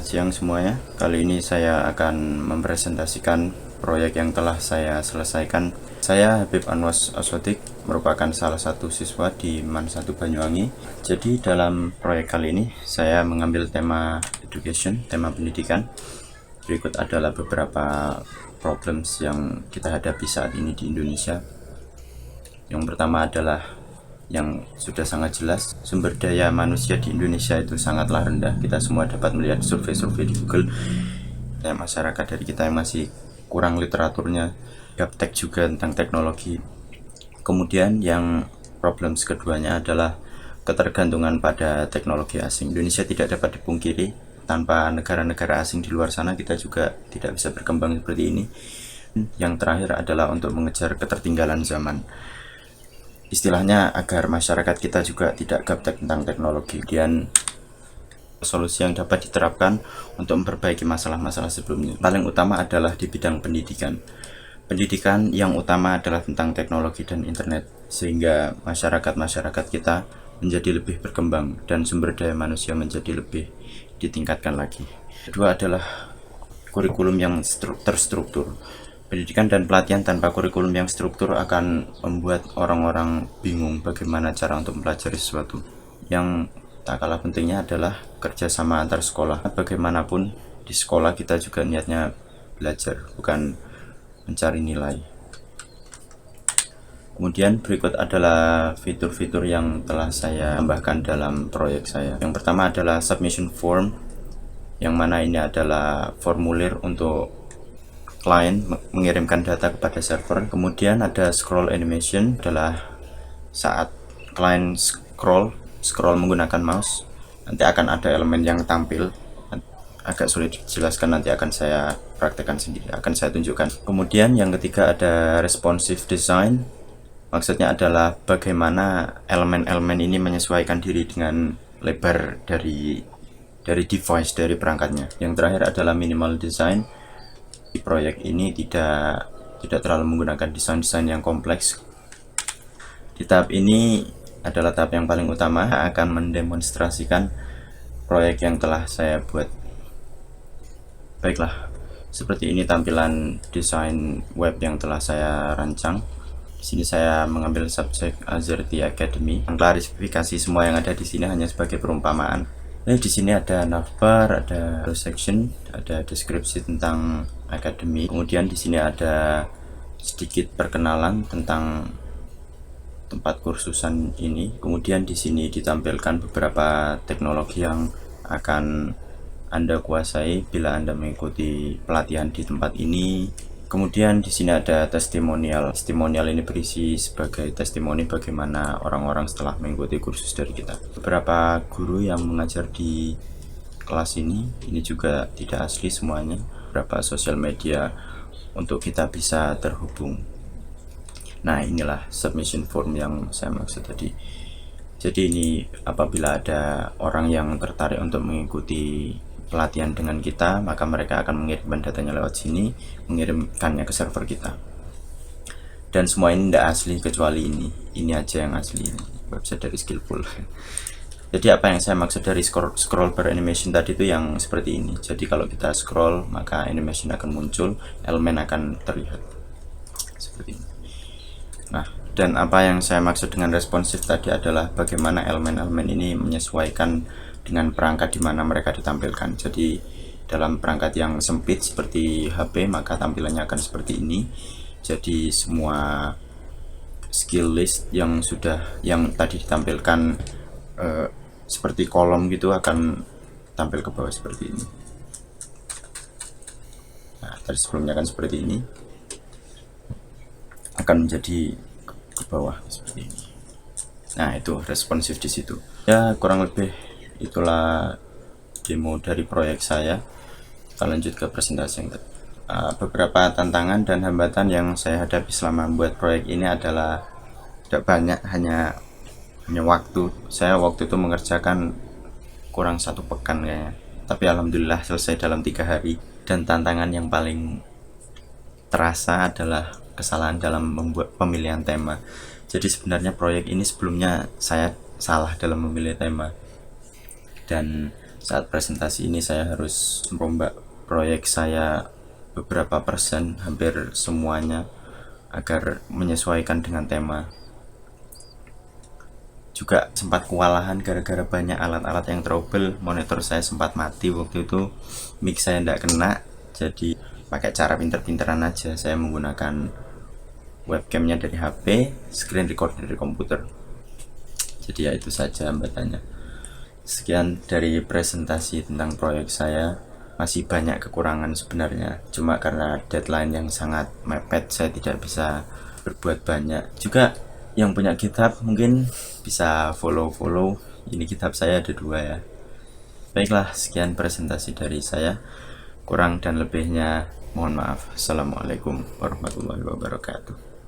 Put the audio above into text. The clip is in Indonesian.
siang semuanya. Kali ini saya akan mempresentasikan proyek yang telah saya selesaikan. Saya Habib Anwas Asotik, merupakan salah satu siswa di MAN 1 Banyuwangi. Jadi dalam proyek kali ini saya mengambil tema education, tema pendidikan. Berikut adalah beberapa problems yang kita hadapi saat ini di Indonesia. Yang pertama adalah yang sudah sangat jelas, sumber daya manusia di Indonesia itu sangatlah rendah. Kita semua dapat melihat survei-survei di Google. Masyarakat dari kita yang masih kurang literaturnya, gaptek juga tentang teknologi. Kemudian yang problem keduanya adalah ketergantungan pada teknologi asing. Indonesia tidak dapat dipungkiri, tanpa negara-negara asing di luar sana kita juga tidak bisa berkembang seperti ini. Yang terakhir adalah untuk mengejar ketertinggalan zaman, istilahnya agar masyarakat kita juga tidak gaptek tentang teknologi. Dan solusi yang dapat diterapkan untuk memperbaiki masalah-masalah sebelumnya paling utama adalah di bidang pendidikan. Pendidikan yang utama adalah tentang teknologi dan internet, sehingga masyarakat kita menjadi lebih berkembang dan sumber daya manusia menjadi lebih ditingkatkan lagi. Kedua adalah kurikulum yang terstruktur. Pendidikan dan pelatihan tanpa kurikulum yang struktur akan membuat orang-orang bingung bagaimana cara untuk mempelajari sesuatu. Yang tak kalah pentingnya adalah kerjasama antar sekolah. Bagaimanapun di sekolah kita juga niatnya belajar, bukan mencari nilai. Kemudian berikut adalah fitur-fitur yang telah saya tambahkan dalam proyek saya. Yang pertama adalah submission form, yang mana ini adalah formulir untuk klien mengirimkan data kepada server. Kemudian ada scroll animation, adalah saat klien scroll menggunakan mouse, nanti akan ada elemen yang tampil. Agak sulit dijelaskan, nanti akan saya praktekkan sendiri, akan saya tunjukkan. Kemudian yang ketiga ada responsive design, maksudnya adalah bagaimana elemen-elemen ini menyesuaikan diri dengan lebar dari device, dari perangkatnya. Yang terakhir adalah minimal design. Di proyek ini tidak terlalu menggunakan desain-desain yang kompleks. Di tahap ini adalah tahap yang paling utama, akan mendemonstrasikan proyek yang telah saya buat. Baiklah, seperti ini tampilan desain web yang telah saya rancang. Di sini saya mengambil subjek Azerty Academy. Klarifikasi semua yang ada di sini hanya sebagai perumpamaan. Di sini ada navbar, ada section, ada deskripsi tentang akademi. Kemudian di sini ada sedikit perkenalan tentang tempat kursusan ini. Kemudian di sini ditampilkan beberapa teknologi yang akan Anda kuasai bila Anda mengikuti pelatihan di tempat ini. Kemudian di sini ada testimonial. Testimonial ini berisi sebagai testimoni bagaimana orang-orang setelah mengikuti kursus dari kita. Beberapa guru yang mengajar di kelas ini juga tidak asli semuanya. Beberapa sosial media untuk kita bisa terhubung. Nah, inilah submission form yang saya maksud tadi. Jadi ini apabila ada orang yang tertarik untuk mengikuti pelatihan dengan kita, maka mereka akan mengirimkan datanya lewat sini, mengirimkannya ke server kita. Dan semua ini tidak asli kecuali ini aja yang asli, website dari Skillful. Jadi apa yang saya maksud dari scroll bar animation tadi itu yang seperti ini. Jadi kalau kita scroll, maka animation akan muncul, elemen akan terlihat seperti ini. Nah, dan apa yang saya maksud dengan responsif tadi adalah bagaimana elemen-elemen ini menyesuaikan dengan perangkat di mana mereka ditampilkan. Jadi dalam perangkat yang sempit seperti HP, maka tampilannya akan seperti ini. Jadi semua skill list yang tadi ditampilkan seperti kolom gitu akan tampil ke bawah seperti ini. Nah, tadi sebelumnya kan seperti ini, akan menjadi ke bawah seperti ini. Nah, itu responsif di situ. Ya, kurang lebih itulah demo dari proyek saya. Kita lanjut ke presentasi yang beberapa tantangan dan hambatan yang saya hadapi selama membuat proyek ini adalah tidak banyak, hanya waktu. Saya waktu itu mengerjakan kurang 1 pekan kayaknya, tapi alhamdulillah selesai dalam 3 hari. Dan tantangan yang paling terasa adalah kesalahan dalam membuat pemilihan tema. Jadi sebenarnya proyek ini sebelumnya saya salah dalam memilih tema, dan Saat presentasi ini saya harus merombak proyek saya beberapa persen, hampir semuanya, agar menyesuaikan dengan tema. Juga sempat kewalahan gara-gara banyak alat-alat yang trouble. Monitor saya sempat mati waktu itu, mic saya tidak kena, jadi pakai cara pinter-pinteran aja. Saya menggunakan webcamnya dari HP, screen record dari komputer. Jadi ya itu saja hambatannya. Sekian dari presentasi tentang proyek saya. Masih banyak kekurangan sebenarnya, cuma karena deadline yang sangat mepet saya tidak bisa berbuat banyak. Juga yang punya GitHub mungkin bisa follow. Ini GitHub saya ada 2 ya. Baiklah, sekian presentasi dari saya. Kurang dan lebihnya mohon maaf. Assalamualaikum warahmatullahi wabarakatuh.